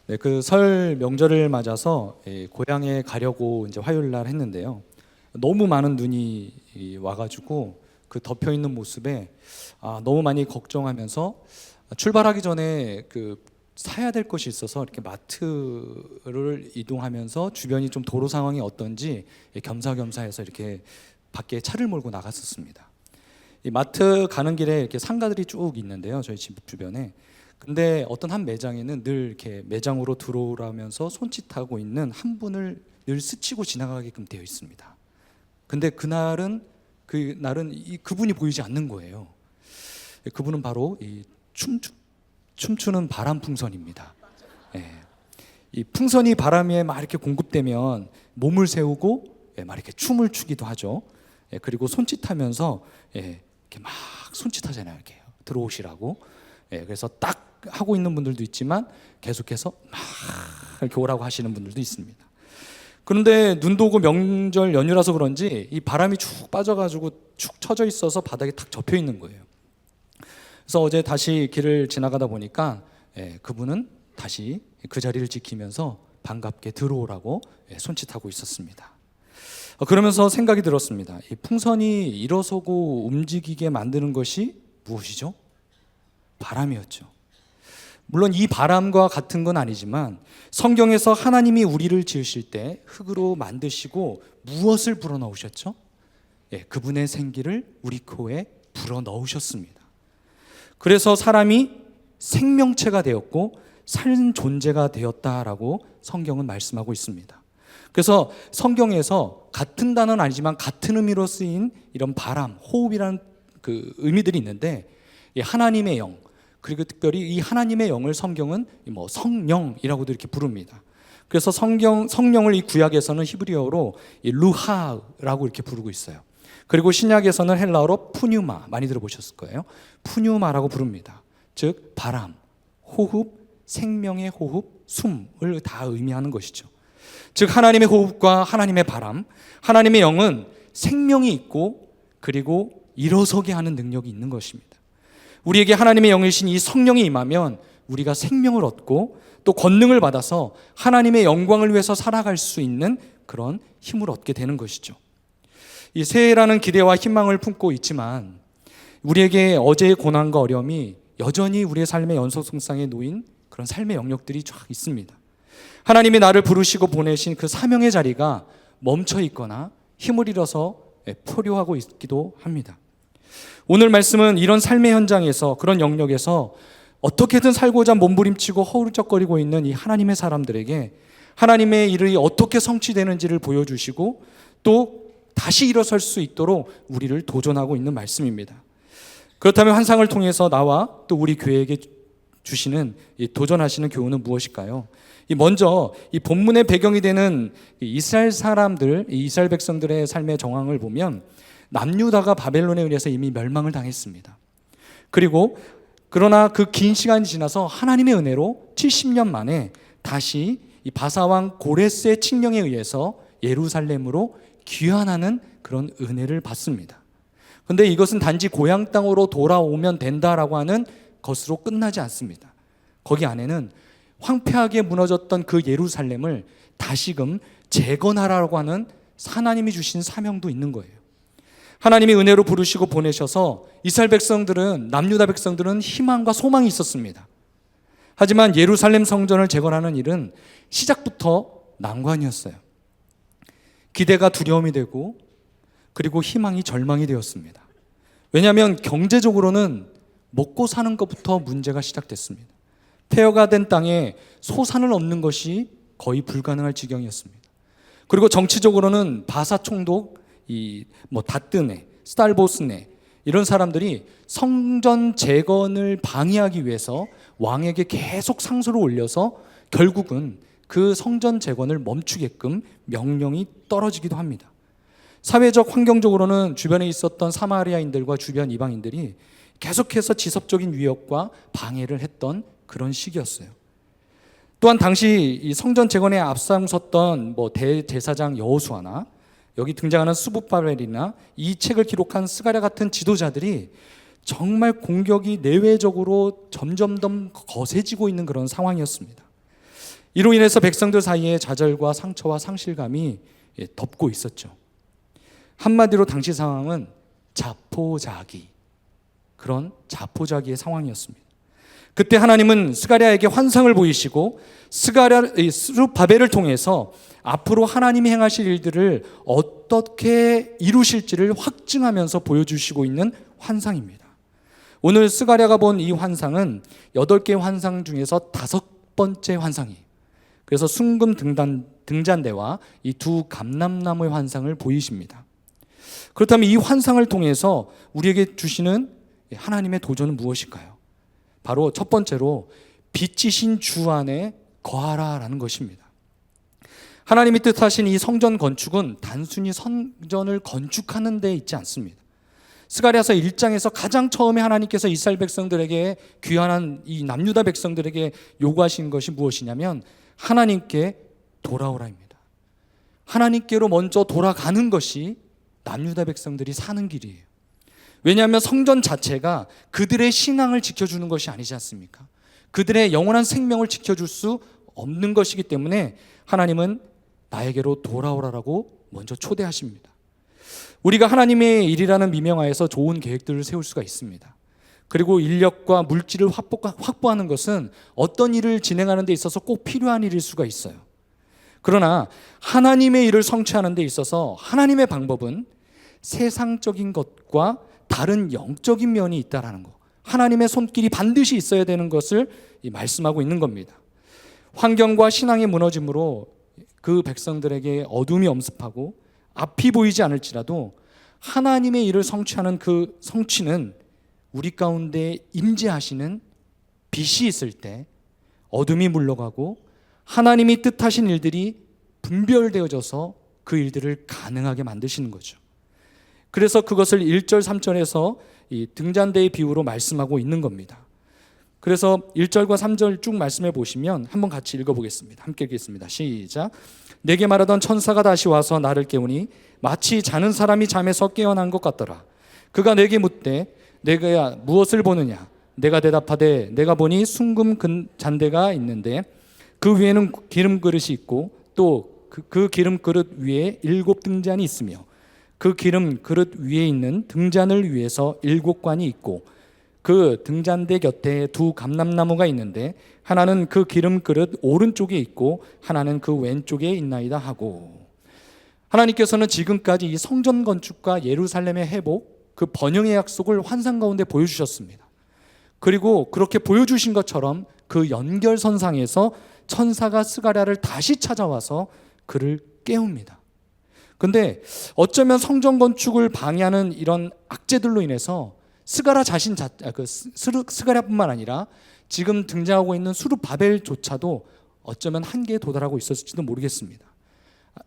네, 그 설 명절을 맞아서 고향에 가려고 이제 화요일 날 했는데요. 너무 많은 눈이 와가지고 그 덮여 있는 모습에 너무 많이 걱정하면서 출발하기 전에 그 사야 될 것이 있어서 이렇게 마트를 이동하면서 주변이 좀 도로 상황이 어떤지 겸사겸사해서 이렇게 밖에 차를 몰고 나갔었습니다. 이 마트 가는 길에 이렇게 상가들이 쭉 있는데요, 저희 집 주변에. 근데 어떤 한 매장에는 늘 이렇게 매장으로 들어오라면서 손짓하고 있는 한 분을 늘 스치고 지나가게끔 되어 있습니다. 근데 그날은 그분이 보이지 않는 거예요. 그분은 바로 이 춤추는 바람 풍선입니다. 예. 이 풍선이 바람에 막 이렇게 공급되면 몸을 세우고 막 이렇게 춤을 추기도 하죠. 그리고 손짓하면서 이렇게 막 손짓하잖아요. 이렇게 들어오시라고. 그래서 딱 하고 있는 분들도 있지만 계속해서 막 이렇게 오라고 하시는 분들도 있습니다. 그런데 눈도 오고 명절 연휴라서 그런지 이 바람이 쭉 빠져가지고 축 처져 있어서 바닥에 탁 접혀 있는 거예요. 그래서 어제 다시 길을 지나가다 보니까 그분은 다시 그 자리를 지키면서 반갑게 들어오라고 손짓하고 있었습니다. 그러면서 생각이 들었습니다. 이 풍선이 일어서고 움직이게 만드는 것이 무엇이죠? 바람이었죠. 물론 이 바람과 같은 건 아니지만 성경에서 하나님이 우리를 지으실 때 흙으로 만드시고 무엇을 불어넣으셨죠? 그분의 생기를 우리 코에 불어넣으셨습니다. 그래서 사람이 생명체가 되었고 산 존재가 되었다라고 성경은 말씀하고 있습니다. 그래서 성경에서 같은 단어는 아니지만 같은 의미로 쓰인 이런 바람, 호흡이라는 그 의미들이 있는데 하나님의 영, 그리고 특별히 이 하나님의 영을 성경은 성령이라고도 이렇게 부릅니다. 그래서 성령을 이 구약에서는 히브리어로 루하라고 이렇게 부르고 있어요. 그리고 신약에서는 헬라어로 푸뉴마, 많이 들어보셨을 거예요. 푸뉴마라고 부릅니다. 즉 바람, 호흡, 생명의 호흡, 숨을 다 의미하는 것이죠. 즉 하나님의 호흡과 하나님의 바람, 하나님의 영은 생명이 있고 그리고 일어서게 하는 능력이 있는 것입니다. 우리에게 하나님의 영이신 이 성령이 임하면 우리가 생명을 얻고 또 권능을 받아서 하나님의 영광을 위해서 살아갈 수 있는 그런 힘을 얻게 되는 것이죠. 이 새해라는 기대와 희망을 품고 있지만 우리에게 어제의 고난과 어려움이 여전히 우리의 삶의 연속성상에 놓인 그런 삶의 영역들이 쫙 있습니다. 하나님이 나를 부르시고 보내신 그 사명의 자리가 멈춰 있거나 힘을 잃어서 포효하고 있기도 합니다. 오늘 말씀은 이런 삶의 현장에서, 그런 영역에서 어떻게든 살고자 몸부림치고 허우적거리고 있는 이 하나님의 사람들에게 하나님의 일이 어떻게 성취되는지를 보여주시고 또 다시 일어설 수 있도록 우리를 도전하고 있는 말씀입니다. 그렇다면 환상을 통해서 나와 또 우리 교회에게 주시는 이 도전하시는 교훈은 무엇일까요? 먼저 이 본문의 배경이 되는 이스라엘 사람들, 이스라엘 백성들의 삶의 정황을 보면 남유다가 바벨론에 의해서 이미 멸망을 당했습니다. 그러나 그 긴 시간이 지나서 하나님의 은혜로 70년 만에 다시 이 바사왕 고레스의 칙령에 의해서 예루살렘으로 귀환하는 그런 은혜를 받습니다. 그런데 이것은 단지 고향 땅으로 돌아오면 된다라고 하는 것으로 끝나지 않습니다. 거기 안에는 황폐하게 무너졌던 그 예루살렘을 다시금 재건하라고 하는 하나님이 주신 사명도 있는 거예요. 하나님이 은혜로 부르시고 보내셔서 이스라엘 백성들은, 남유다 백성들은 희망과 소망이 있었습니다. 하지만 예루살렘 성전을 재건하는 일은 시작부터 난관이었어요. 기대가 두려움이 되고 그리고 희망이 절망이 되었습니다. 왜냐하면 경제적으로는 먹고 사는 것부터 문제가 시작됐습니다. 폐허가 된 땅에 소산을 얻는 것이 거의 불가능할 지경이었습니다. 그리고 정치적으로는 바사 총독, 다뜨네, 스탈보스네 이런 사람들이 성전 재건을 방해하기 위해서 왕에게 계속 상소를 올려서 결국은 그 성전 재건을 멈추게끔 명령이 떨어지기도 합니다. 사회적 환경적으로는 주변에 있었던 사마리아인들과 주변 이방인들이 계속해서 지속적인 위협과 방해를 했던 그런 시기였어요. 또한 당시 이 성전 재건에 앞장섰던 대제사장 여호수아나 여기 등장하는 스부바벨이나 이 책을 기록한 스가랴 같은 지도자들이 정말 공격이 내외적으로 점점 더 거세지고 있는 그런 상황이었습니다. 이로 인해서 백성들 사이에 좌절과 상처와 상실감이 덮고 있었죠. 한마디로 당시 상황은 자포자기, 그런 자포자기의 상황이었습니다. 그때 하나님은 스가랴에게 환상을 보이시고 스룹바벨을 통해서 앞으로 하나님이 행하실 일들을 어떻게 이루실지를 확증하면서 보여주시고 있는 환상입니다. 오늘 스가랴가 본 이 환상은 8개의 환상 중에서 5번째 환상이에요. 그래서 순금 등잔대와 이 두 감람나무의 환상을 보이십니다. 그렇다면 이 환상을 통해서 우리에게 주시는 하나님의 도전은 무엇일까요? 바로 첫 번째로 빛이신 주 안에 거하라라는 것입니다. 하나님이 뜻하신 이 성전 건축은 단순히 성전을 건축하는 데 있지 않습니다. 스가랴서 1장에서 가장 처음에 하나님께서 이스라엘 백성들에게, 귀환한 이 남유다 백성들에게 요구하신 것이 무엇이냐면 하나님께 돌아오라입니다. 하나님께로 먼저 돌아가는 것이 남유다 백성들이 사는 길이에요. 왜냐하면 성전 자체가 그들의 신앙을 지켜주는 것이 아니지 않습니까? 그들의 영원한 생명을 지켜줄 수 없는 것이기 때문에 하나님은 나에게로 돌아오라라고 먼저 초대하십니다. 우리가 하나님의 일이라는 미명하에서 좋은 계획들을 세울 수가 있습니다. 그리고 인력과 물질을 확보하는 것은 어떤 일을 진행하는 데 있어서 꼭 필요한 일일 수가 있어요. 그러나 하나님의 일을 성취하는 데 있어서 하나님의 방법은 세상적인 것과 다른 영적인 면이 있다라는 것, 하나님의 손길이 반드시 있어야 되는 것을 말씀하고 있는 겁니다. 환경과 신앙이 무너짐으로 그 백성들에게 어둠이 엄습하고 앞이 보이지 않을지라도 하나님의 일을 성취하는 그 성취는 우리 가운데 임재하시는 빛이 있을 때 어둠이 물러가고 하나님이 뜻하신 일들이 분별되어져서 그 일들을 가능하게 만드시는 거죠. 그래서 그것을 1절 3절에서 이 등잔대의 비유로 말씀하고 있는 겁니다. 그래서 1절과 3절 쭉 말씀해 보시면 한번 같이 읽어보겠습니다. 함께 읽겠습니다. 시작. 내게 말하던 천사가 다시 와서 나를 깨우니 마치 자는 사람이 잠에서 깨어난 것 같더라. 그가 내게 묻되 내가 무엇을 보느냐? 내가 대답하되 내가 보니 순금 잔대가 있는데 그 위에는 기름 그릇이 있고 또 그 기름 그릇 위에 7 등잔이 있으며 그 기름 그릇 위에 있는 등잔을 위해서 7관이 있고 그 등잔대 곁에 2 감람나무가 있는데 하나는 그 기름 그릇 오른쪽에 있고 하나는 그 왼쪽에 있나이다 하고, 하나님께서는 지금까지 이 성전 건축과 예루살렘의 회복, 그 번영의 약속을 환상 가운데 보여주셨습니다. 그리고 그렇게 보여주신 것처럼 그 연결선상에서 천사가 스가랴를 다시 찾아와서 그를 깨웁니다. 근데 어쩌면 성전 건축을 방해하는 이런 악재들로 인해서 스가랴 스가랴뿐만 아니라 지금 등장하고 있는 수룹바벨조차도 어쩌면 한계에 도달하고 있었을지도 모르겠습니다.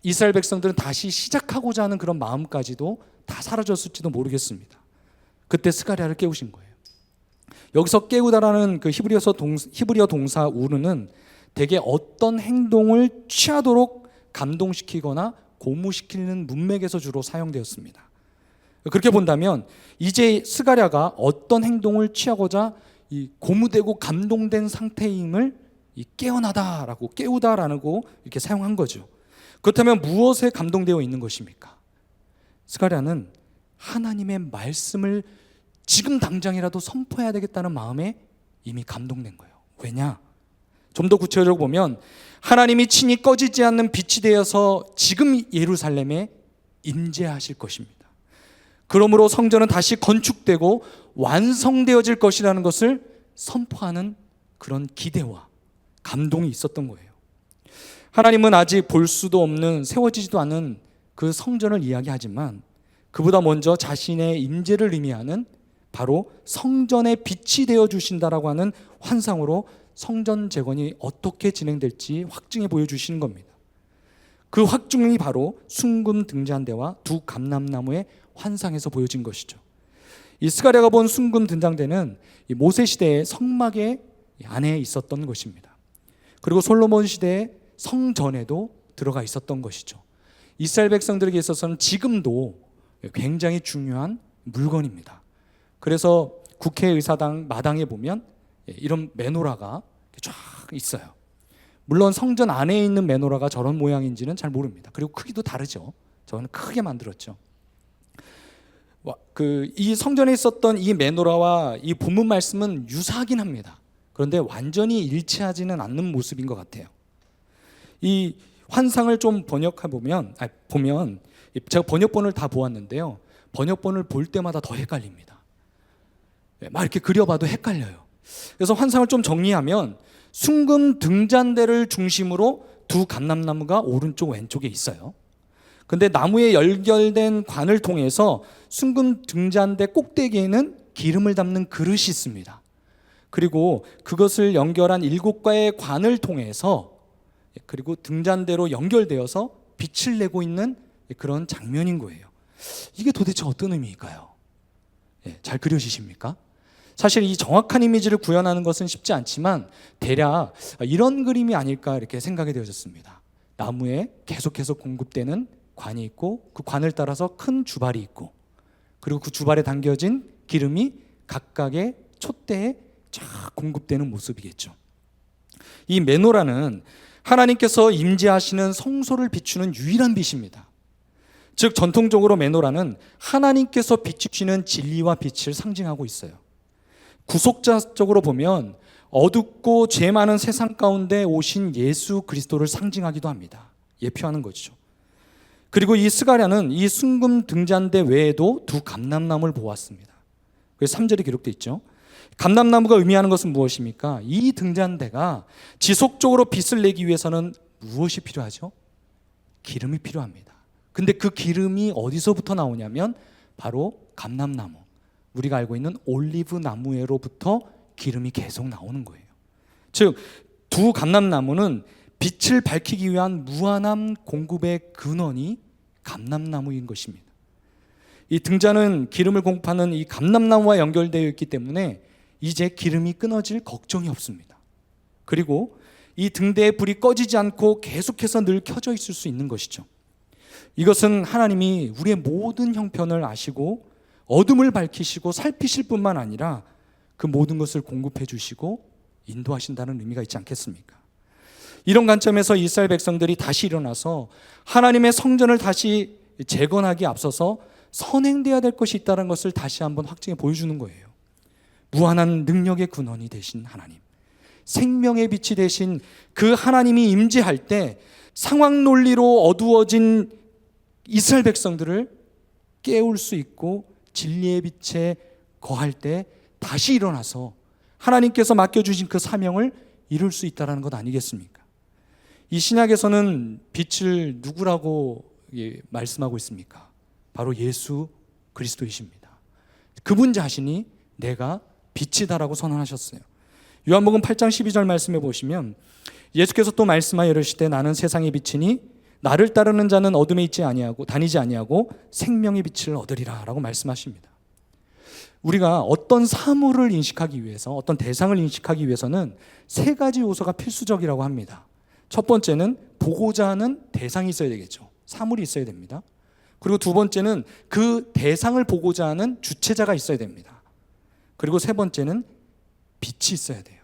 이스라엘 백성들은 다시 시작하고자 하는 그런 마음까지도 다 사라졌을지도 모르겠습니다. 그때 스가랴를 깨우신 거예요. 여기서 깨우다라는 그 히브리어 동사 우르는 대개 어떤 행동을 취하도록 감동시키거나 고무시키는 문맥에서 주로 사용되었습니다. 그렇게 본다면 이제 스가랴가 어떤 행동을 취하고자 이 고무되고 감동된 상태임을 깨어나다라고, 깨우다라고 이렇게 사용한 거죠. 그렇다면 무엇에 감동되어 있는 것입니까? 스가랴는 하나님의 말씀을 지금 당장이라도 선포해야 되겠다는 마음에 이미 감동된 거예요. 왜냐? 좀 더 구체적으로 보면 하나님이 친히 꺼지지 않는 빛이 되어서 지금 예루살렘에 임재하실 것입니다. 그러므로 성전은 다시 건축되고 완성되어질 것이라는 것을 선포하는 그런 기대와 감동이 있었던 거예요. 하나님은 아직 볼 수도 없는, 세워지지도 않은 그 성전을 이야기하지만 그보다 먼저 자신의 임재를 의미하는 바로 성전의 빛이 되어 주신다라고 하는 환상으로 성전 재건이 어떻게 진행될지 확증해 보여주시는 겁니다. 그 확증이 바로 순금 등잔대와 2 감람나무의 환상에서 보여진 것이죠. 이 스가랴가 본 순금 등잔대는 모세 시대의 성막의 안에 있었던 것입니다. 그리고 솔로몬 시대의 성전에도 들어가 있었던 것이죠. 이스라엘 백성들에게 있어서는 지금도 굉장히 중요한 물건입니다. 그래서 국회의사당 마당에 보면 이런 메노라가 쫙 있어요. 물론 성전 안에 있는 메노라가 저런 모양인지는 잘 모릅니다. 그리고 크기도 다르죠. 저는 크게 만들었죠. 이 성전에 있었던 이 메노라와 이 본문 말씀은 유사하긴 합니다. 그런데 완전히 일치하지는 않는 모습인 것 같아요. 이 환상을 좀 보면 제가 번역본을 다 보았는데요. 번역본을 볼 때마다 더 헷갈립니다. 막 이렇게 그려봐도 헷갈려요. 그래서 환상을 좀 정리하면 순금 등잔대를 중심으로 두 감람나무가 오른쪽 왼쪽에 있어요. 근데 나무에 연결된 관을 통해서 순금 등잔대 꼭대기에는 기름을 담는 그릇이 있습니다. 그리고 그것을 연결한 7가의 관을 통해서 그리고 등잔대로 연결되어서 빛을 내고 있는 그런 장면인 거예요. 이게 도대체 어떤 의미일까요? 잘 그려지십니까? 사실 이 정확한 이미지를 구현하는 것은 쉽지 않지만 대략 이런 그림이 아닐까 이렇게 생각이 되어졌습니다. 나무에 계속해서 공급되는 관이 있고 그 관을 따라서 큰 주발이 있고 그리고 그 주발에 담겨진 기름이 각각의 촛대에 쫙 공급되는 모습이겠죠. 이 메노라는 하나님께서 임재하시는 성소를 비추는 유일한 빛입니다. 즉 전통적으로 메노라는 하나님께서 비추시는 진리와 빛을 상징하고 있어요. 구속자적으로 보면 어둡고 죄 많은 세상 가운데 오신 예수 그리스도를 상징하기도 합니다. 예표하는 것이죠. 그리고 이 스가랴는 이 순금 등잔대 외에도 두 감람나무를 보았습니다. 그래서 3절에 기록되어 있죠. 감람나무가 의미하는 것은 무엇입니까? 이 등잔대가 지속적으로 빛을 내기 위해서는 무엇이 필요하죠? 기름이 필요합니다. 근데 그 기름이 어디서부터 나오냐면 바로 감람나무, 우리가 알고 있는 올리브 나무에로부터 기름이 계속 나오는 거예요. 즉 두 감람나무는 빛을 밝히기 위한 무한한 공급의 근원이 감람나무인 것입니다. 이 등잔은 기름을 공급하는 이 감람나무와 연결되어 있기 때문에 이제 기름이 끊어질 걱정이 없습니다. 그리고 이 등대의 불이 꺼지지 않고 계속해서 늘 켜져 있을 수 있는 것이죠. 이것은 하나님이 우리의 모든 형편을 아시고 어둠을 밝히시고 살피실 뿐만 아니라 그 모든 것을 공급해 주시고 인도하신다는 의미가 있지 않겠습니까? 이런 관점에서 이스라엘 백성들이 다시 일어나서 하나님의 성전을 다시 재건하기에 앞서서 선행되어야 될 것이 있다는 것을 다시 한번 확증해 보여주는 거예요. 무한한 능력의 근원이 되신 하나님, 생명의 빛이 되신 그 하나님이 임재할 때 상황 논리로 어두워진 이스라엘 백성들을 깨울 수 있고 진리의 빛에 거할 때 다시 일어나서 하나님께서 맡겨주신 그 사명을 이룰 수 있다는 것 아니겠습니까? 이 신약에서는 빛을 누구라고 말씀하고 있습니까? 바로 예수 그리스도이십니다. 그분 자신이 내가 빛이다라고 선언하셨어요. 요한복음 8장 12절 말씀해 보시면 예수께서 또 말씀하여 이르시되 나는 세상의 빛이니 나를 따르는 자는 어둠에 있지 아니하고 다니지 아니하고 생명의 빛을 얻으리라 라고 말씀하십니다. 우리가 어떤 사물을 인식하기 위해서 어떤 대상을 인식하기 위해서는 세 가지 요소가 필수적이라고 합니다. 첫 번째는 보고자 하는 대상이 있어야 되겠죠. 사물이 있어야 됩니다. 그리고 두 번째는 그 대상을 보고자 하는 주체자가 있어야 됩니다. 그리고 세 번째는 빛이 있어야 돼요.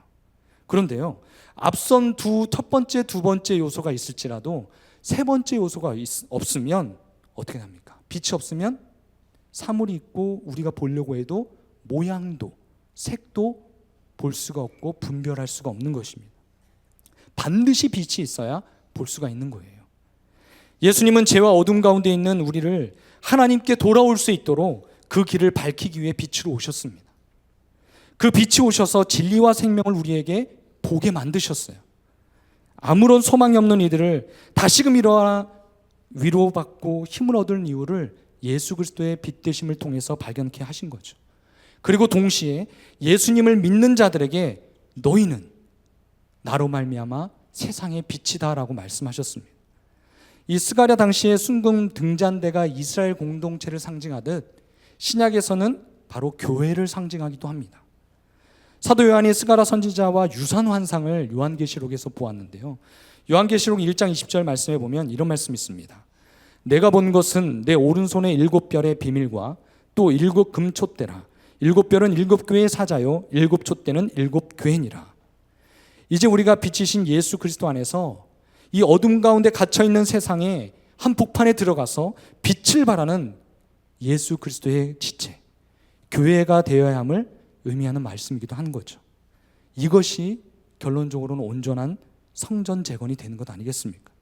그런데요, 앞선 첫 번째, 두 번째 요소가 있을지라도 세 번째 요소가 없으면 어떻게 됩니까? 빛이 없으면 사물이 있고 우리가 보려고 해도 모양도 색도 볼 수가 없고 분별할 수가 없는 것입니다. 반드시 빛이 있어야 볼 수가 있는 거예요. 예수님은 죄와 어둠 가운데 있는 우리를 하나님께 돌아올 수 있도록 그 길을 밝히기 위해 빛으로 오셨습니다. 그 빛이 오셔서 진리와 생명을 우리에게 보게 만드셨어요. 아무런 소망이 없는 이들을 다시금 일어나 위로받고 힘을 얻을 이유를 예수 그리스도의 빛 되심을 통해서 발견케 하신 거죠. 그리고 동시에 예수님을 믿는 자들에게 너희는 나로 말미암아 세상의 빛이다라고 말씀하셨습니다. 이 스가랴 당시의 순금 등잔대가 이스라엘 공동체를 상징하듯 신약에서는 바로 교회를 상징하기도 합니다. 사도 요한이 스가랴 선지자와 유사한 환상을 요한계시록에서 보았는데요. 요한계시록 1장 20절 말씀에 보면 이런 말씀이 있습니다. 내가 본 것은 내 오른손의 7별의 비밀과 또 7 금촛대라. 7별은 7 교회의 사자요 7 촛대는 7 교회니라. 이제 우리가 빛이신 예수 그리스도 안에서 이 어둠 가운데 갇혀있는 세상에 한복판에 들어가서 빛을 발하는 예수 그리스도의 지체, 교회가 되어야 함을 의미하는 말씀이기도 하는 거죠. 이것이 결론적으로는 온전한 성전 재건이 되는 것 아니겠습니까?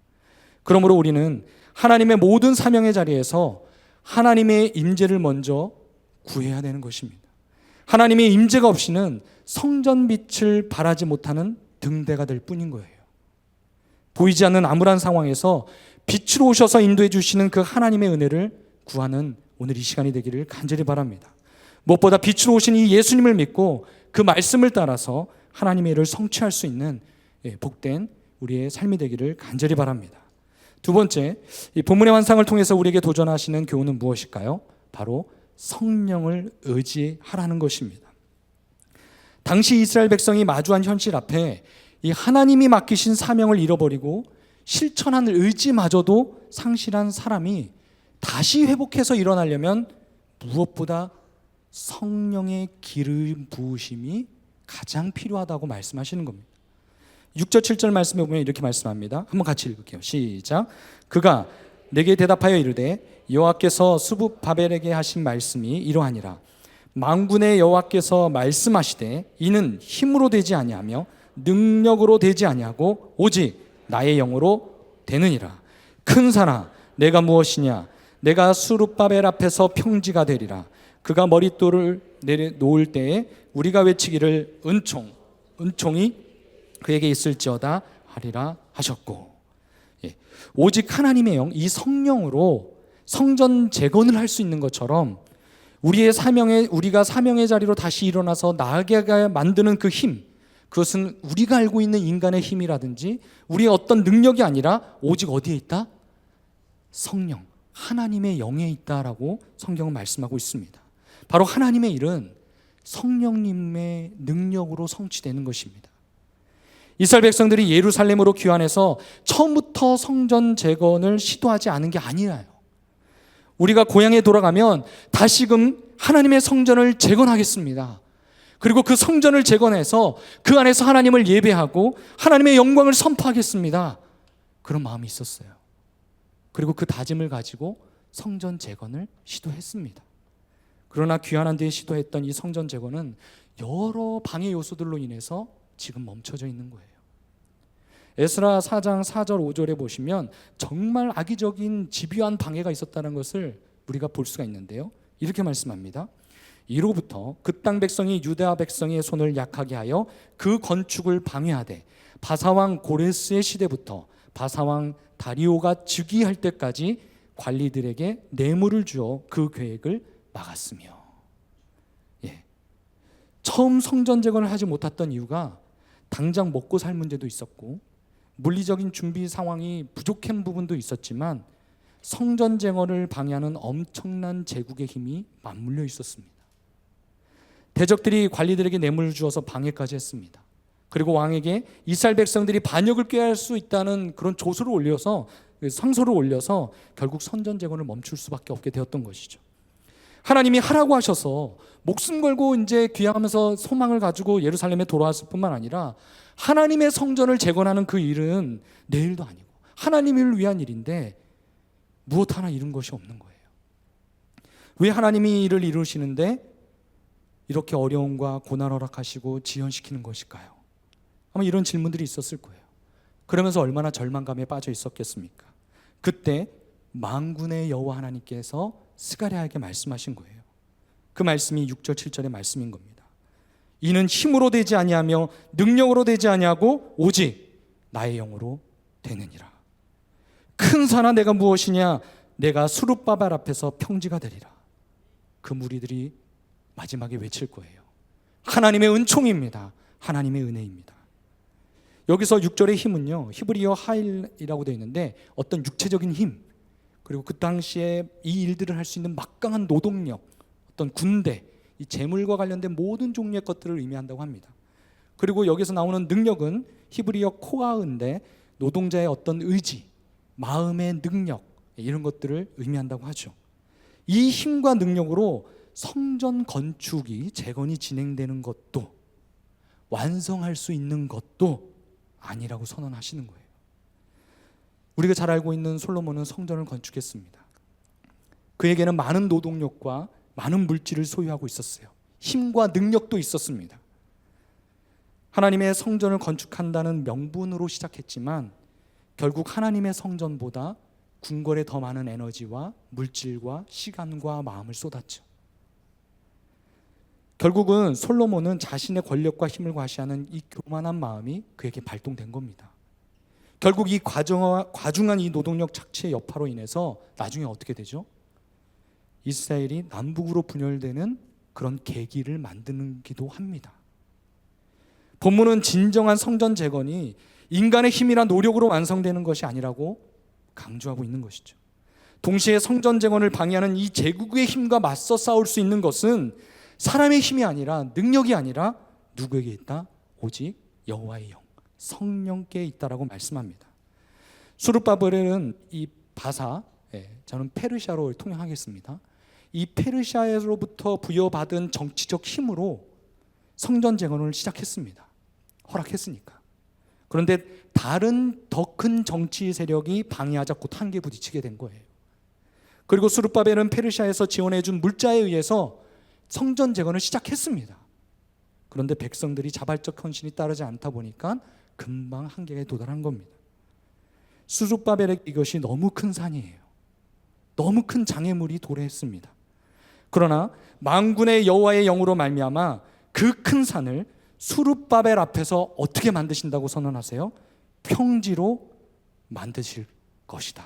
그러므로 우리는 하나님의 모든 사명의 자리에서 하나님의 임재를 먼저 구해야 되는 것입니다. 하나님의 임재가 없이는 성전 빛을 발하지 못하는 등대가 될 뿐인 거예요. 보이지 않는 암울한 상황에서 빛으로 오셔서 인도해 주시는 그 하나님의 은혜를 구하는 오늘 이 시간이 되기를 간절히 바랍니다. 무엇보다 빛으로 오신 이 예수님을 믿고 그 말씀을 따라서 하나님의 일을 성취할 수 있는 복된 우리의 삶이 되기를 간절히 바랍니다. 두 번째, 이 본문의 환상을 통해서 우리에게 도전하시는 교훈은 무엇일까요? 바로 성령을 의지하라는 것입니다. 당시 이스라엘 백성이 마주한 현실 앞에 이 하나님이 맡기신 사명을 잃어버리고 실천한 의지마저도 상실한 사람이 다시 회복해서 일어나려면 무엇보다 성령의 기름 부으심이 가장 필요하다고 말씀하시는 겁니다. 6절 7절 말씀에 보면 이렇게 말씀합니다. 한번 같이 읽을게요. 시작. 그가 내게 대답하여 이르되 여호와께서 스룹바벨에게 하신 말씀이 이러하니라. 만군의 여호와께서 말씀하시되 이는 힘으로 되지 아니하며 능력으로 되지 아니하고 오직 나의 영으로 되느니라. 큰 산아 내가 무엇이냐? 내가 스룹바벨 앞에서 평지가 되리라. 그가 머릿돌을 내려놓을 때에 우리가 외치기를 은총이 그에게 있을지어다 하리라 하셨고, 오직 하나님의 영, 이 성령으로 성전 재건을 할 수 있는 것처럼 우리가 사명의 자리로 다시 일어나서 나아가게 만드는 그 힘, 그것은 우리가 알고 있는 인간의 힘이라든지 우리의 어떤 능력이 아니라 오직 어디에 있다? 성령, 하나님의 영에 있다라고 성경은 말씀하고 있습니다. 바로 하나님의 일은 성령님의 능력으로 성취되는 것입니다. 이스라엘 백성들이 예루살렘으로 귀환해서 처음부터 성전 재건을 시도하지 않은 게 아니에요. 우리가 고향에 돌아가면 다시금 하나님의 성전을 재건하겠습니다. 그리고 그 성전을 재건해서 그 안에서 하나님을 예배하고 하나님의 영광을 선포하겠습니다. 그런 마음이 있었어요. 그리고 그 다짐을 가지고 성전 재건을 시도했습니다. 그러나 귀환한 뒤에 시도했던 이 성전 재건은 여러 방해 요소들로 인해서 지금 멈춰져 있는 거예요. 에스라 4장 4절 5절에 보시면 정말 악의적인 집요한 방해가 있었다는 것을 우리가 볼 수가 있는데요. 이렇게 말씀합니다. 이로부터 그 땅 백성이 유다 백성의 손을 약하게 하여 그 건축을 방해하되 바사왕 고레스의 시대부터 바사왕 다리오가 즉위할 때까지 관리들에게 뇌물을 주어 그 계획을 막았으며, 처음 성전 재건을 하지 못했던 이유가 당장 먹고 살 문제도 있었고 물리적인 준비 상황이 부족한 부분도 있었지만 성전 재건을 방해하는 엄청난 제국의 힘이 맞물려 있었습니다. 대적들이 관리들에게 뇌물을 주어서 방해까지 했습니다. 그리고 왕에게 이스라엘 백성들이 반역을 꾀할 수 있다는 그런 조소를 올려서, 상소를 올려서 결국 성전 재건을 멈출 수밖에 없게 되었던 것이죠. 하나님이 하라고 하셔서 목숨 걸고 이제 귀향하면서 소망을 가지고 예루살렘에 돌아왔을 뿐만 아니라 하나님의 성전을 재건하는 그 일은 내 일도 아니고 하나님을 위한 일인데 무엇 하나 이룬 것이 없는 거예요. 왜 하나님이 일을 이루시는데 이렇게 어려움과 고난 허락하시고 지연시키는 것일까요? 아마 이런 질문들이 있었을 거예요. 그러면서 얼마나 절망감에 빠져 있었겠습니까? 그때 만군의 여호와 하나님께서 스가랴에게 말씀하신 거예요. 그 말씀이 6절 7절의 말씀인 겁니다. 이는 힘으로 되지 아니하며 능력으로 되지 아니하고 오직 나의 영으로 되느니라. 큰 산아 내가 무엇이냐? 내가 스룹바벨 앞에서 평지가 되리라. 그 무리들이 마지막에 외칠 거예요. 하나님의 은총입니다. 하나님의 은혜입니다. 여기서 6절의 힘은요, 히브리어 하일이라고 되어 있는데 어떤 육체적인 힘, 그리고 그 당시에 이 일들을 할 수 있는 막강한 노동력, 어떤 군대, 이 재물과 관련된 모든 종류의 것들을 의미한다고 합니다. 그리고 여기서 나오는 능력은 히브리어 코아인데 노동자의 어떤 의지, 마음의 능력, 이런 것들을 의미한다고 하죠. 이 힘과 능력으로 성전 건축이 재건이 진행되는 것도, 완성할 수 있는 것도 아니라고 선언하시는 거예요. 우리가 잘 알고 있는 솔로몬은 성전을 건축했습니다. 그에게는 많은 노동력과 많은 물질을 소유하고 있었어요. 힘과 능력도 있었습니다. 하나님의 성전을 건축한다는 명분으로 시작했지만 결국 하나님의 성전보다 궁궐에 더 많은 에너지와 물질과 시간과 마음을 쏟았죠. 결국은 솔로몬은 자신의 권력과 힘을 과시하는 이 교만한 마음이 그에게 발동된 겁니다. 결국 이 과중한 이 노동력 착취의 여파로 인해서 나중에 어떻게 되죠? 이스라엘이 남북으로 분열되는 그런 계기를 만드기도 합니다. 본문은 진정한 성전 재건이 인간의 힘이나 노력으로 완성되는 것이 아니라고 강조하고 있는 것이죠. 동시에 성전 재건을 방해하는 이 제국의 힘과 맞서 싸울 수 있는 것은 사람의 힘이 아니라, 능력이 아니라 누구에게 있다? 오직 여호와의 영, 성령께 있다라고 말씀합니다. 수르바벨은 이 바사, 저는 페르시아로 통역하겠습니다. 이 페르시아로부터 부여받은 정치적 힘으로 성전 재건을 시작했습니다. 허락했으니까. 그런데 다른 더 큰 정치 세력이 방해하자 곧 한계에 부딪히게 된 거예요. 그리고 수르바벨은 페르시아에서 지원해 준 물자에 의해서 성전 재건을 시작했습니다. 그런데 백성들이 자발적 헌신이 따르지 않다 보니까 금방 한계에 도달한 겁니다. 수르바벨의 이것이 너무 큰 산이에요. 너무 큰 장애물이 도래했습니다. 그러나 만군의 여호와의 영으로 말미암아 그 큰 산을 수르바벨 앞에서 어떻게 만드신다고 선언하세요? 평지로 만드실 것이다.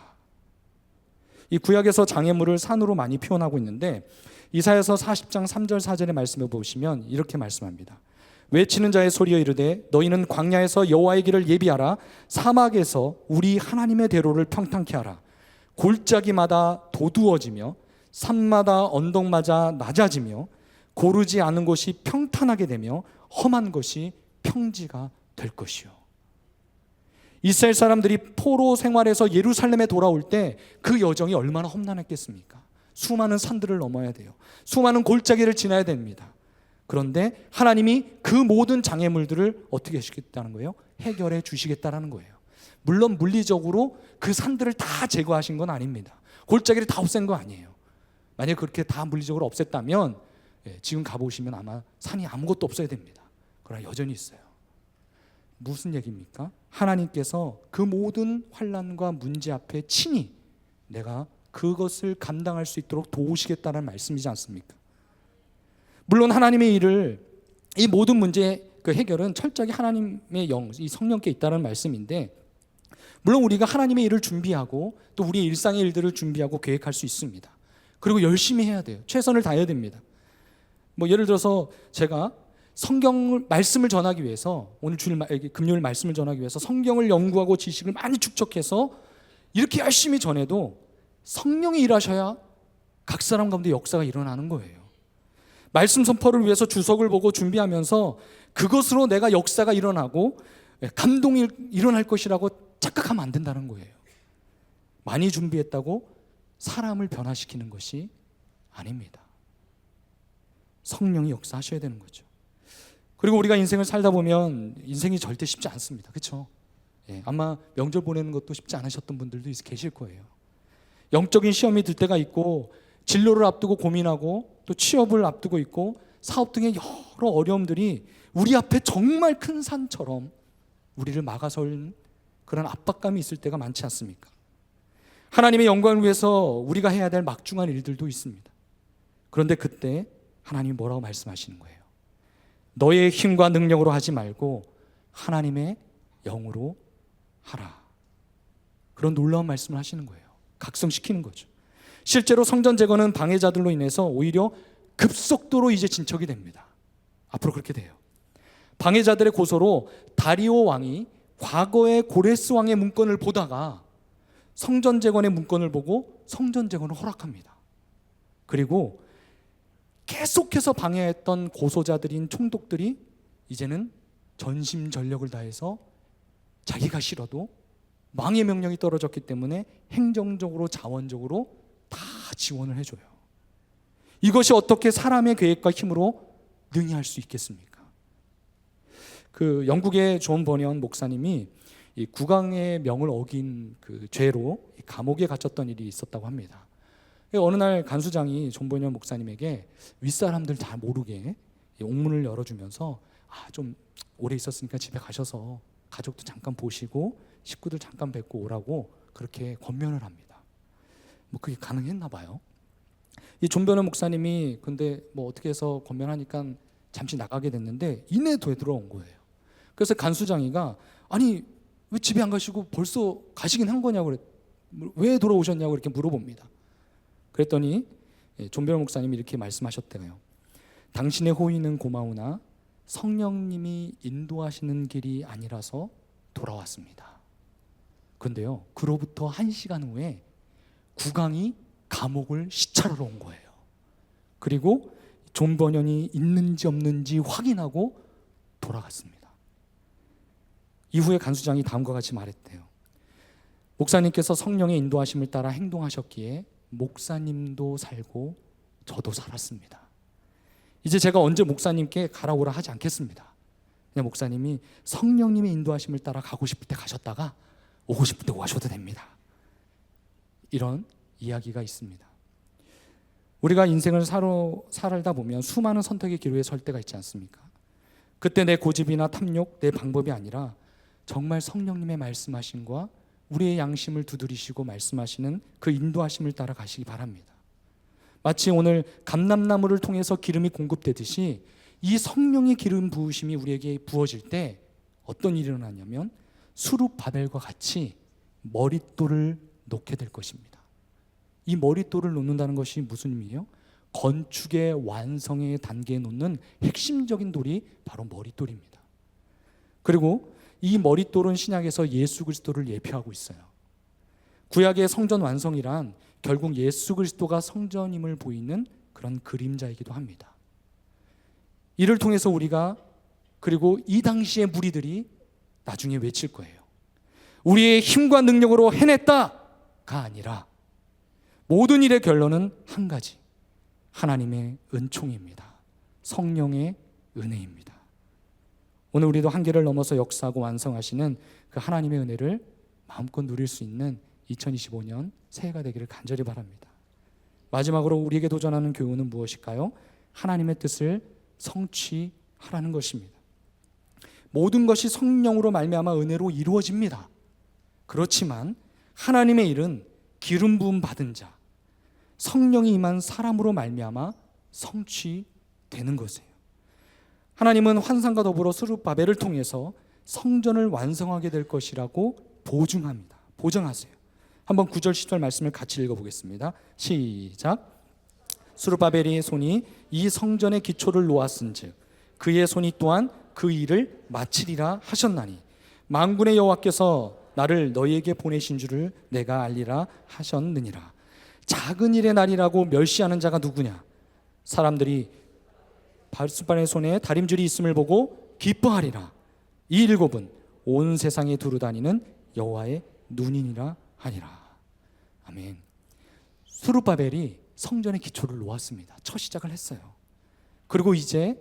이 구약에서 장애물을 산으로 많이 표현하고 있는데 이사야서 40장 3절 4절의 말씀을 보시면 이렇게 말씀합니다. 외치는 자의 소리여 이르되 너희는 광야에서 여호와의 길을 예비하라. 사막에서 우리 하나님의 대로를 평탄케 하라. 골짜기마다 도두어지며 산마다 언덕마다 낮아지며 고르지 않은 곳이 평탄하게 되며 험한 것이 평지가 될 것이요. 이스라엘 사람들이 포로 생활에서 예루살렘에 돌아올 때 그 여정이 얼마나 험난했겠습니까? 수많은 산들을 넘어야 돼요. 수많은 골짜기를 지나야 됩니다. 그런데 하나님이 그 모든 장애물들을 어떻게 하시겠다는 거예요? 해결해 주시겠다는 거예요. 물론 물리적으로 그 산들을 다 제거하신 건 아닙니다. 골짜기를 다 없앤 거 아니에요. 만약에 그렇게 다 물리적으로 없앴다면 지금 가보시면 아마 산이 아무것도 없어야 됩니다. 그러나 여전히 있어요. 무슨 얘기입니까? 하나님께서 그 모든 환난과 문제 앞에 친히 내가 그것을 감당할 수 있도록 도우시겠다는 말씀이지 않습니까? 물론 하나님의 일을, 이 모든 문제의 그 해결은 철저하게 하나님의 영, 이 성령께 있다는 말씀인데, 물론 우리가 하나님의 일을 준비하고 또 우리의 일상의 일들을 준비하고 계획할 수 있습니다. 그리고 열심히 해야 돼요. 최선을 다해야 됩니다. 예를 들어서 제가 성경 말씀을 전하기 위해서, 오늘 금요일 말씀을 전하기 위해서 성경을 연구하고 지식을 많이 축적해서 이렇게 열심히 전해도 성령이 일하셔야 각 사람 가운데 역사가 일어나는 거예요. 말씀 선포를 위해서 주석을 보고 준비하면서 그것으로 내가 역사가 일어나고 감동이 일어날 것이라고 착각하면 안 된다는 거예요. 많이 준비했다고 사람을 변화시키는 것이 아닙니다. 성령이 역사하셔야 되는 거죠. 그리고 우리가 인생을 살다 보면 인생이 절대 쉽지 않습니다. 그렇죠? 아마 명절 보내는 것도 쉽지 않으셨던 분들도 계실 거예요. 영적인 시험이 들 때가 있고, 진로를 앞두고 고민하고, 또 취업을 앞두고 있고, 사업 등의 여러 어려움들이 우리 앞에 정말 큰 산처럼 우리를 막아설 그런 압박감이 있을 때가 많지 않습니까? 하나님의 영광을 위해서 우리가 해야 될 막중한 일들도 있습니다. 그런데 그때 하나님이 뭐라고 말씀하시는 거예요? 너의 힘과 능력으로 하지 말고 하나님의 영으로 하라. 그런 놀라운 말씀을 하시는 거예요. 각성시키는 거죠. 실제로 성전 재건은 방해자들로 인해서 오히려 급속도로 이제 진척이 됩니다. 앞으로 그렇게 돼요. 방해자들의 고소로 다리오 왕이 과거의 고레스 왕의 문건을 보다가 성전 재건의 문건을 보고 성전 재건을 허락합니다. 그리고 계속해서 방해했던 고소자들인 총독들이 이제는 전심전력을 다해서 자기가 싫어도 왕의 명령이 떨어졌기 때문에 행정적으로 자원적으로 다 지원을 해줘요. 이것이 어떻게 사람의 계획과 힘으로 능히 할 수 있겠습니까? 그 영국의 존 버니언 목사님이 이 국왕의 명을 어긴 그 죄로 감옥에 갇혔던 일이 있었다고 합니다. 어느 날 간수장이 존 버니언 목사님에게 윗사람들 다 모르게 옥문을 열어주면서 좀 오래 있었으니까 집에 가셔서 가족도 잠깐 보시고 식구들 잠깐 뵙고 오라고 그렇게 권면을 합니다. 뭐 그게 가능했나 봐요. 이 존 버니언 목사님이 근데 뭐 어떻게 해서 권면하니까 잠시 나가게 됐는데 이내 되돌아온 거예요. 그래서 간수장이가 아니 왜 집에 안 가시고 벌써 가시긴 한 거냐고 왜 돌아오셨냐고 이렇게 물어봅니다. 그랬더니 존 버니언 목사님이 이렇게 말씀하셨대요. 당신의 호의는 고마우나 성령님이 인도하시는 길이 아니라서 돌아왔습니다. 그런데요, 그로부터 1시간 후에 국왕이 감옥을 시찰하러 온 거예요. 그리고 존 버니언이 있는지 없는지 확인하고 돌아갔습니다. 이후에 간수장이 다음과 같이 말했대요. 목사님께서 성령의 인도하심을 따라 행동하셨기에 목사님도 살고 저도 살았습니다. 이제 제가 언제 목사님께 가라 오라 하지 않겠습니다. 그냥 목사님이 성령님의 인도하심을 따라 가고 싶을 때 가셨다가 오고 싶을 때 오셔도 됩니다. 이런 이야기가 있습니다. 우리가 인생을 살다 보면 수많은 선택의 기로에 설 때가 있지 않습니까? 그때 내 고집이나 탐욕, 내 방법이 아니라 정말 성령님의 말씀하심과 우리의 양심을 두드리시고 말씀하시는 그 인도하심을 따라 가시기 바랍니다. 마치 오늘 감람나무를 통해서 기름이 공급되듯이 이 성령의 기름 부으심이 우리에게 부어질 때 어떤 일이 일어나냐면 수룹바벨과 같이 머릿돌을 놓게 될 것입니다. 이 머릿돌을 놓는다는 것이 무슨 의미예요? 건축의 완성의 단계에 놓는 핵심적인 돌이 바로 머릿돌입니다. 그리고 이 머릿돌은 신약에서 예수 그리스도를 예표하고 있어요. 구약의 성전 완성이란 결국 예수 그리스도가 성전임을 보이는 그런 그림자이기도 합니다. 이를 통해서 우리가 그리고 이 당시의 무리들이 나중에 외칠 거예요. 우리의 힘과 능력으로 해냈다가 아니라 모든 일의 결론은 한 가지, 하나님의 은총입니다. 성령의 은혜입니다. 오늘 우리도 한계를 넘어서 역사하고 완성하시는 그 하나님의 은혜를 마음껏 누릴 수 있는 2025년 새해가 되기를 간절히 바랍니다. 마지막으로 우리에게 도전하는 교훈은 무엇일까요? 하나님의 뜻을 성취하라는 것입니다. 모든 것이 성령으로 말미암아 은혜로 이루어집니다. 그렇지만 하나님의 일은 기름 부음 받은 자, 성령이 임한 사람으로 말미암아 성취되는 것이에요. 하나님은 환상과 더불어 스룹바벨을 통해서 성전을 완성하게 될 것이라고 보증합니다. 보증하세요. 한번 9절 10절 말씀을 같이 읽어보겠습니다. 시작. 스룹바벨의 손이 이 성전의 기초를 놓았은즉 그의 손이 또한 그 일을 마치리라 하셨나니 만군의 여호와께서 나를 너희에게 보내신 줄을 내가 알리라 하셨느니라. 작은 일의 날이라고 멸시하는 자가 누구냐? 사람들이 스룹바벨의 손에 다림줄이 있음을 보고 기뻐하리라. 이 일곱은 온 세상에 두루다니는 여호와의 눈이니라 하니라. 아멘. 스룹바벨이 성전의 기초를 놓았습니다. 첫 시작을 했어요. 그리고 이제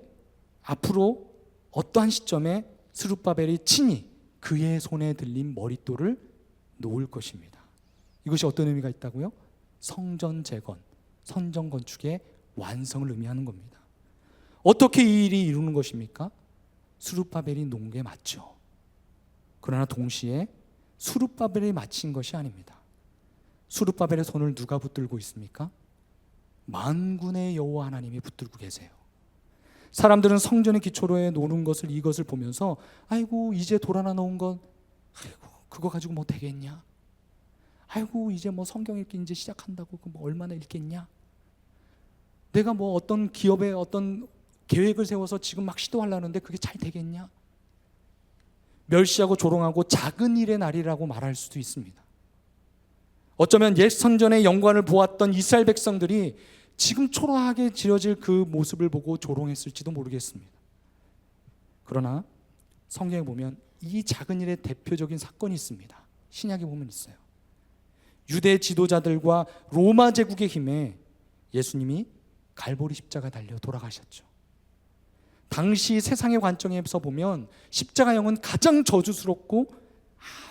앞으로 어떠한 시점에 스룹바벨이 친히 그의 손에 들린 머릿돌을 놓을 것입니다. 이것이 어떤 의미가 있다고요? 성전 재건, 성전 건축의 완성을 의미하는 겁니다. 어떻게 이 일이 이루는 것입니까? 스룹바벨이 놓은 게 맞죠. 그러나 동시에 스룹바벨이 마친 것이 아닙니다. 스룹바벨의 손을 누가 붙들고 있습니까? 만군의 여호와 하나님이 붙들고 계세요. 사람들은 성전의 기초로에 놓는 것을 이것을 보면서 아이고 이제 돌 하나 놓은 건 아이고 그거 가지고 뭐 되겠냐? 아이고 이제 뭐 성경 읽기 이제 시작한다고 뭐 얼마나 읽겠냐? 내가 뭐 어떤 기업에 어떤 계획을 세워서 지금 막 시도하려는데 그게 잘 되겠냐? 멸시하고 조롱하고 작은 일의 날이라고 말할 수도 있습니다. 어쩌면 옛 성전의 영광을 보았던 이스라엘 백성들이 지금 초라하게 지어질 그 모습을 보고 조롱했을지도 모르겠습니다. 그러나 성경에 보면 이 작은 일의 대표적인 사건이 있습니다. 신약에 보면 있어요. 유대 지도자들과 로마 제국의 힘에 예수님이 갈보리 십자가 달려 돌아가셨죠. 당시 세상의 관점에서 보면 십자가형은 가장 저주스럽고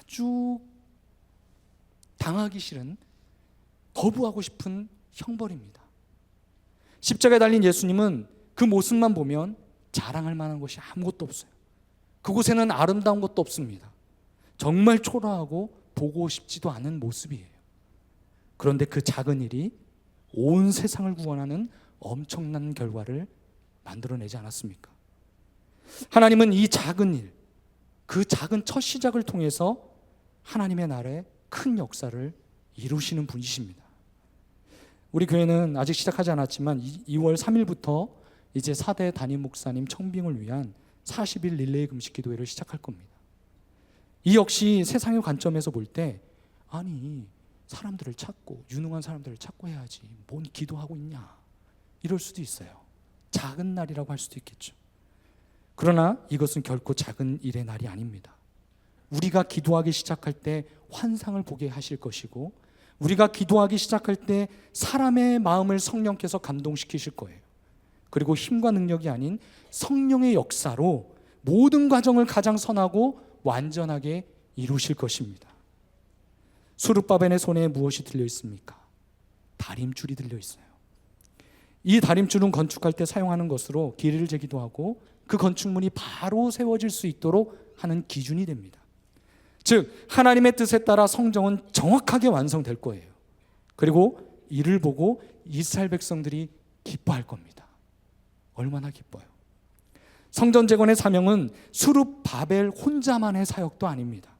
아주 당하기 싫은, 거부하고 싶은 형벌입니다. 십자가에 달린 예수님은 그 모습만 보면 자랑할 만한 것이 아무것도 없어요. 그곳에는 아름다운 것도 없습니다. 정말 초라하고 보고 싶지도 않은 모습이에요. 그런데 그 작은 일이 온 세상을 구원하는 엄청난 결과를 만들어내지 않았습니까? 하나님은 이 작은 일, 그 작은 첫 시작을 통해서 하나님의 나라에 큰 역사를 이루시는 분이십니다. 우리 교회는 아직 시작하지 않았지만 2월 3일부터 이제 4대 담임 목사님 청빙을 위한 40일 릴레이 금식 기도회를 시작할 겁니다. 이 역시 세상의 관점에서 볼 때, 아니 사람들을 찾고 유능한 사람들을 찾고 해야지 뭔 기도하고 있냐, 이럴 수도 있어요. 작은 날이라고 할 수도 있겠죠. 그러나 이것은 결코 작은 일의 날이 아닙니다. 우리가 기도하기 시작할 때 환상을 보게 하실 것이고, 우리가 기도하기 시작할 때 사람의 마음을 성령께서 감동시키실 거예요. 그리고 힘과 능력이 아닌 성령의 역사로 모든 과정을 가장 선하고 완전하게 이루실 것입니다. 수룹바벨의 손에 무엇이 들려 있습니까? 다림줄이 들려 있어요. 이 다림줄은 건축할 때 사용하는 것으로 길이를 재기도 하고 그 건축물이 바로 세워질 수 있도록 하는 기준이 됩니다. 즉 하나님의 뜻에 따라 성정은 정확하게 완성될 거예요. 그리고 이를 보고 이스라엘 백성들이 기뻐할 겁니다. 얼마나 기뻐요. 성전 재건의 사명은 수룹바벨 혼자만의 사역도 아닙니다.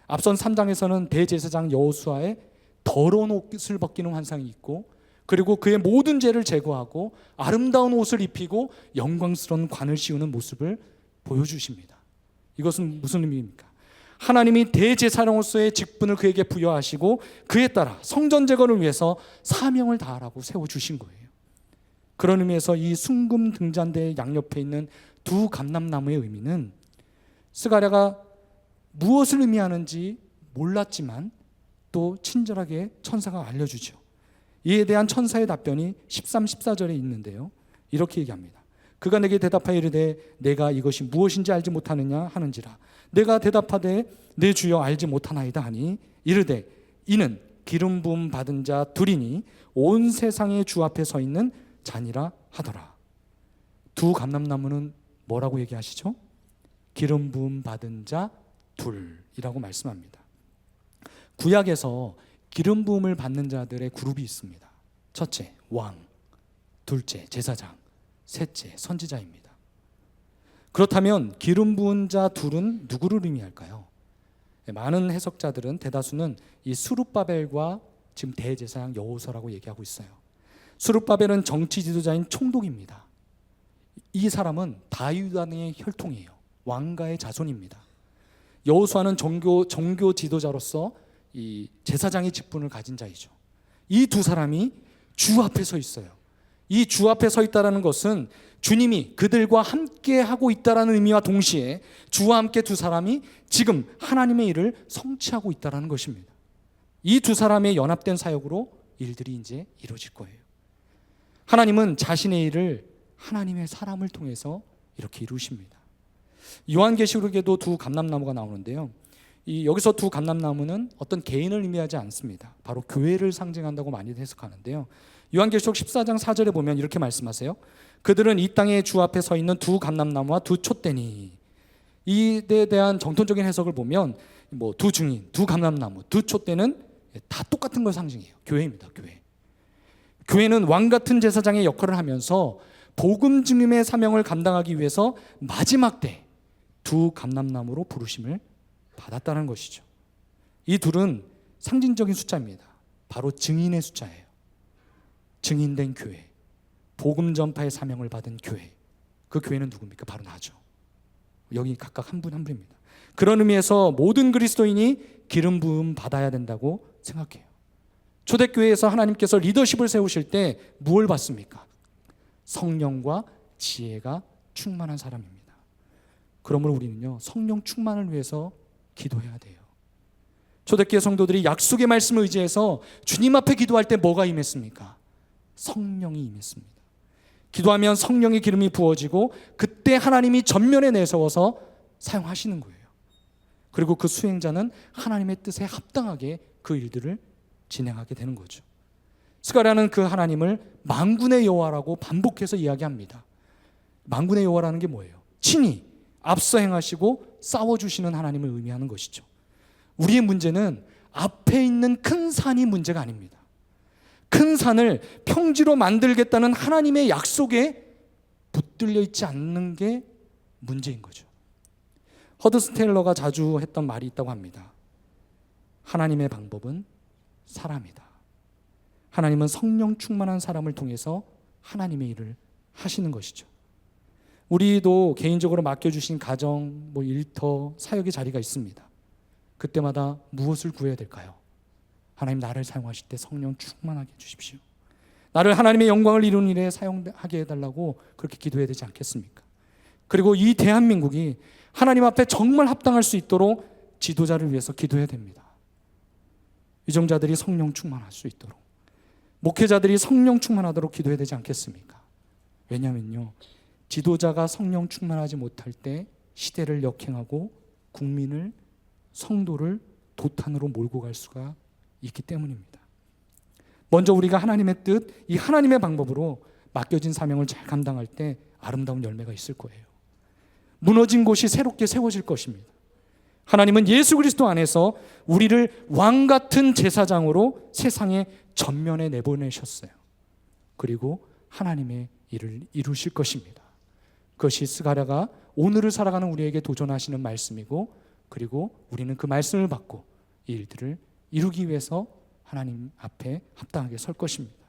앞선 3장에서는 대제사장 여호수아의 더러운 옷을 벗기는 환상이 있고, 그리고 그의 모든 죄를 제거하고 아름다운 옷을 입히고 영광스러운 관을 씌우는 모습을 보여주십니다. 이것은 무슨 의미입니까? 하나님이 대제사장으로서의 직분을 그에게 부여하시고 그에 따라 성전 재건을 위해서 사명을 다하라고 세워주신 거예요. 그런 의미에서 이 순금 등잔대 양옆에 있는 두 감람나무의 의미는 스가랴가 무엇을 의미하는지 몰랐지만 또 친절하게 천사가 알려주죠. 이에 대한 천사의 답변이 13, 14절에 있는데요. 이렇게 얘기합니다. 그가 내게 대답하여 이르되 내가 이것이 무엇인지 알지 못하느냐 하는지라. 내가 대답하되 내 주여 알지 못하나이다 하니 이르되 이는 기름 부음 받은 자 둘이니 온 세상의 주 앞에 서 있는 자니라 하더라. 두 감람나무는 뭐라고 얘기하시죠? 기름 부음 받은 자 둘이라고 말씀합니다. 구약에서 기름 부음을 받는 자들의 그룹이 있습니다. 첫째, 왕. 둘째, 제사장. 셋째, 선지자입니다. 그렇다면 기름 부은 자 둘은 누구를 의미할까요? 많은 해석자들은, 대다수는 이 수룹바벨과 지금 대제사장 여호수아라고 얘기하고 있어요. 수룹바벨은 정치 지도자인 총독입니다. 이 사람은 다윗 왕의 혈통이에요. 왕가의 자손입니다. 여호수아는 종교 지도자로서 이 제사장의 직분을 가진 자이죠. 이 두 사람이 주 앞에 서 있어요. 이 주 앞에 서 있다는 것은 주님이 그들과 함께 하고 있다는 의미와 동시에 주와 함께 두 사람이 지금 하나님의 일을 성취하고 있다는 것입니다. 이 두 사람의 연합된 사역으로 일들이 이제 이루어질 거예요. 하나님은 자신의 일을 하나님의 사람을 통해서 이렇게 이루십니다. 요한계시록에도 두 감람나무가 나오는데요. 여기서 두 감람나무는 어떤 개인을 의미하지 않습니다. 바로 교회를 상징한다고 많이 해석하는데요. 요한계시록 14장 4절에 보면 이렇게 말씀하세요. 그들은 이 땅의 주 앞에 서 있는 두 감람나무와 두 촛대니. 이에 대한 정통적인 해석을 보면 두 증인, 두 감람나무, 두 촛대는 다 똑같은 걸 상징해요. 교회입니다. 교회. 교회는 왕 같은 제사장의 역할을 하면서 복음 증임의 사명을 감당하기 위해서 마지막 때 두 감람나무로 부르심을 받았다는 것이죠. 이 둘은 상징적인 숫자입니다. 바로 증인의 숫자예요. 증인된 교회, 복음 전파의 사명을 받은 교회. 그 교회는 누굽니까? 바로 나죠. 여기 각각 한 분 한 분입니다. 그런 의미에서 모든 그리스도인이 기름 부음 받아야 된다고 생각해요. 초대교회에서 하나님께서 리더십을 세우실 때 무엇을 받습니까? 성령과 지혜가 충만한 사람입니다. 그러므로 우리는요, 성령 충만을 위해서 기도해야 돼요. 초대교회 성도들이 약속의 말씀을 의지해서 주님 앞에 기도할 때 뭐가 임했습니까? 성령이 임했습니다. 기도하면 성령의 기름이 부어지고 그때 하나님이 전면에 내세워서 사용하시는 거예요. 그리고 그 수행자는 하나님의 뜻에 합당하게 그 일들을 진행하게 되는 거죠. 스가랴는 그 하나님을 만군의 여호와라고 반복해서 이야기합니다. 만군의 여호와라는 게 뭐예요? 친히 앞서 행하시고 싸워주시는 하나님을 의미하는 것이죠. 우리의 문제는 앞에 있는 큰 산이 문제가 아닙니다. 큰 산을 평지로 만들겠다는 하나님의 약속에 붙들려 있지 않는 게 문제인 거죠. 허드슨 테일러가 자주 했던 말이 있다고 합니다. 하나님의 방법은 사람이다. 하나님은 성령 충만한 사람을 통해서 하나님의 일을 하시는 것이죠. 우리도 개인적으로 맡겨주신 가정, 일터, 사역의 자리가 있습니다. 그때마다 무엇을 구해야 될까요? 하나님, 나를 사용하실 때 성령 충만하게 해주십시오. 나를 하나님의 영광을 이루는 일에 사용하게 해달라고 그렇게 기도해야 되지 않겠습니까? 그리고 이 대한민국이 하나님 앞에 정말 합당할 수 있도록 지도자를 위해서 기도해야 됩니다. 유정자들이 성령 충만할 수 있도록, 목회자들이 성령 충만하도록 기도해야 되지 않겠습니까? 왜냐하면요, 지도자가 성령 충만하지 못할 때 시대를 역행하고 국민을, 성도를 도탄으로 몰고 갈 수가 있기 때문입니다. 먼저 우리가 하나님의 뜻, 이 하나님의 방법으로 맡겨진 사명을 잘 감당할 때 아름다운 열매가 있을 거예요. 무너진 곳이 새롭게 세워질 것입니다. 하나님은 예수 그리스도 안에서 우리를 왕 같은 제사장으로 세상의 전면에 내보내셨어요. 그리고 하나님의 일을 이루실 것입니다. 그것이 스가랴가 오늘을 살아가는 우리에게 도전하시는 말씀이고, 그리고 우리는 그 말씀을 받고 이 일들을 이루기 위해서 하나님 앞에 합당하게 설 것입니다.